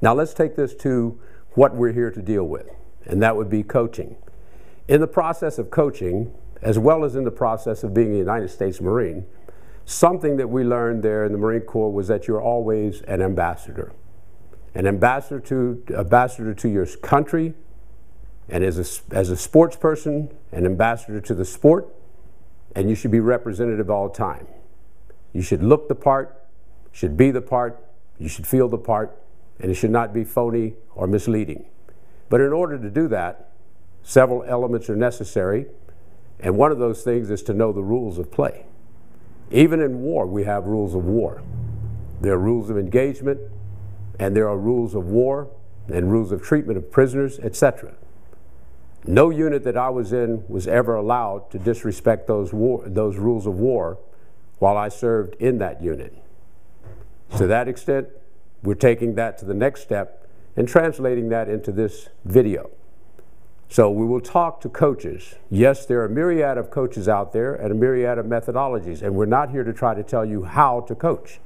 Now let's take this to what we're here to deal with, and that would be coaching. In the process of coaching, as well as in the process of being a United States Marine, something that we learned there in the Marine Corps was that you're always an ambassador. An ambassador to your country, and as a sports person, an ambassador to the sport, and you should be representative all the time. You should look the part, should be the part, you should feel the part, and it should not be phony or misleading. But in order to do that, several elements are necessary, and one of those things is to know the rules of play. Even in war, we have rules of war. There are rules of engagement, and there are rules of war, and rules of treatment of prisoners, etc. No unit that I was in was ever allowed to disrespect those rules of war while I served in that unit. To that extent, we're taking that to the next step and translating that into this video. So we will talk to coaches. Yes, there are a myriad of coaches out there and a myriad of methodologies, and we're not here to try to tell you how to coach.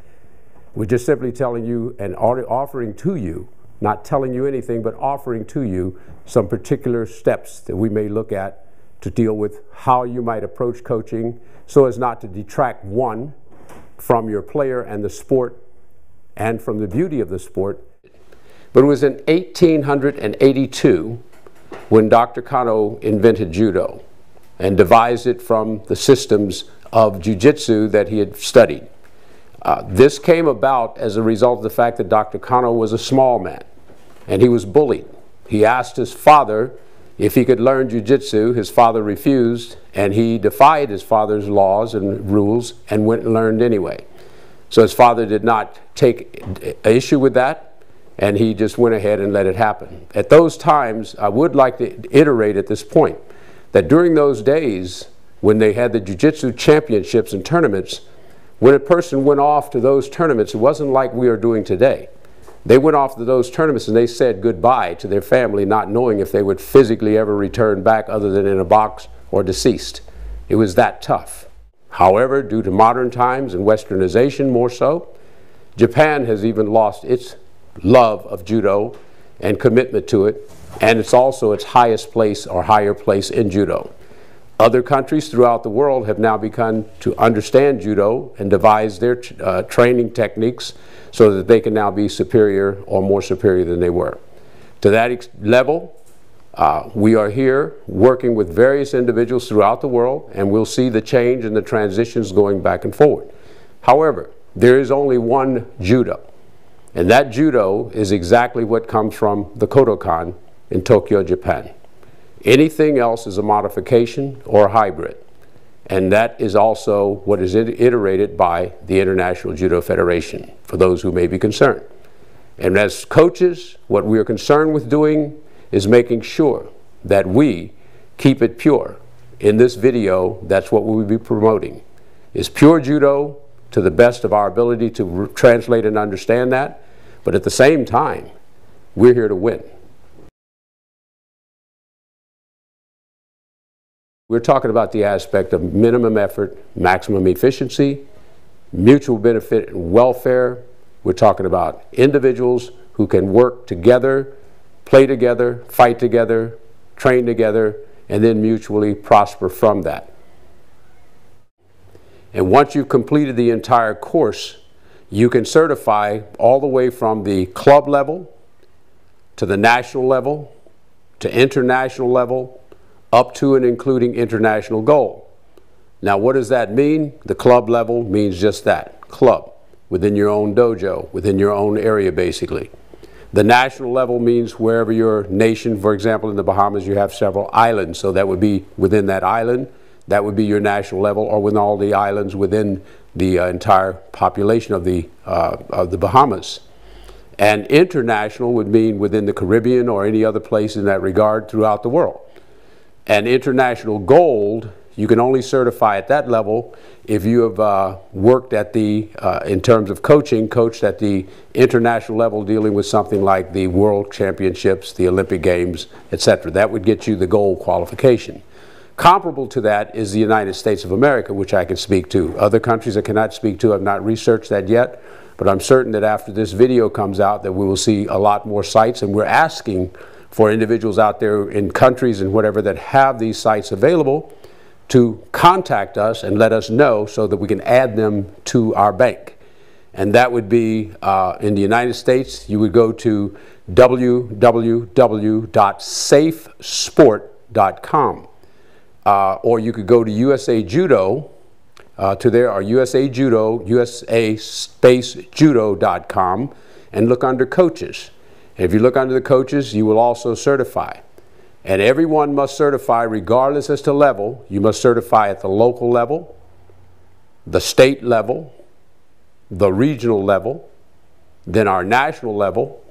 We're just simply telling you and offering to you, not telling you anything, but offering to you some particular steps that we may look at to deal with how you might approach coaching so as not to detract, one, from your player and the sport and from the beauty of the sport. But it was in 1882 when Dr. Kano invented judo and devised it from the systems of jiu-jitsu that he had studied. This came about as a result of the fact that Dr. Kano was a small man and he was bullied. He asked his father if he could learn jiu-jitsu. His father refused, and he defied his father's laws and rules and went and learned anyway. So his father did not take issue with that, and he just went ahead and let it happen. At those times, I would like to iterate at this point that during those days when they had the jiu-jitsu championships and tournaments, when a person went off to those tournaments, it wasn't like we are doing today. They went off to those tournaments and they said goodbye to their family, not knowing if they would physically ever return back other than in a box or deceased. It was that tough. However, due to modern times and westernization more so, Japan has even lost its love of judo and commitment to it, and it's also its highest place or higher place in judo. Other countries throughout the world have now begun to understand judo and devise their training techniques so that they can now be superior or more superior than they were. To that level, we are here working with various individuals throughout the world, and we'll see the change and the transitions going back and forward. However, there is only one judo, and that judo is exactly what comes from the Kodokan in Tokyo, Japan. Anything else is a modification or a hybrid, and that is also what is iterated by the International Judo Federation, for those who may be concerned. And as coaches, what we are concerned with doing is making sure that we keep it pure. In this video, that's what we will be promoting, is pure judo to the best of our ability to translate and understand that, but at the same time, we're here to win. We're talking about the aspect of minimum effort, maximum efficiency, mutual benefit and welfare. We're talking about individuals who can work together, play together, fight together, train together, and then mutually prosper from that. And once you've completed the entire course, you can certify all the way from the club level to the national level to international level, up to and including international gold. Now, what does that mean? The club level means just that, club, within your own dojo, within your own area, basically. The national level means wherever your nation, for example, in the Bahamas, you have several islands, so that would be within that island, that would be your national level, or within all the islands within the entire population of the Bahamas. And international would mean within the Caribbean or any other place in that regard throughout the world. And international gold, you can only certify at that level if you have worked at the, in terms of coaching, coached at the international level dealing with something like the World Championships, the Olympic Games, etc. That would get you the gold qualification. Comparable to that is the United States of America, which I can speak to. Other countries I cannot speak to, I've not researched that yet, But I'm certain that after this video comes out that we will see a lot more sites, and we're asking for individuals out there in countries and whatever that have these sites available to contact us and let us know so that we can add them to our bank. And that would be in the United States, you would go to www.safesport.com, or you could go to USA Judo, or USA Judo, USA-judo.com, and look under coaches. And if you look under the coaches, you will also certify. And everyone must certify regardless as to level. You must certify at the local level, the state level, the regional level, then our national level,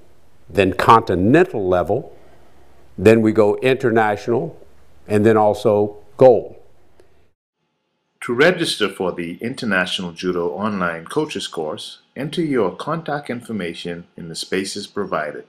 then continental level, then we go international, and then also gold. To register for the International Judo Online Coaches course, enter your contact information in the spaces provided.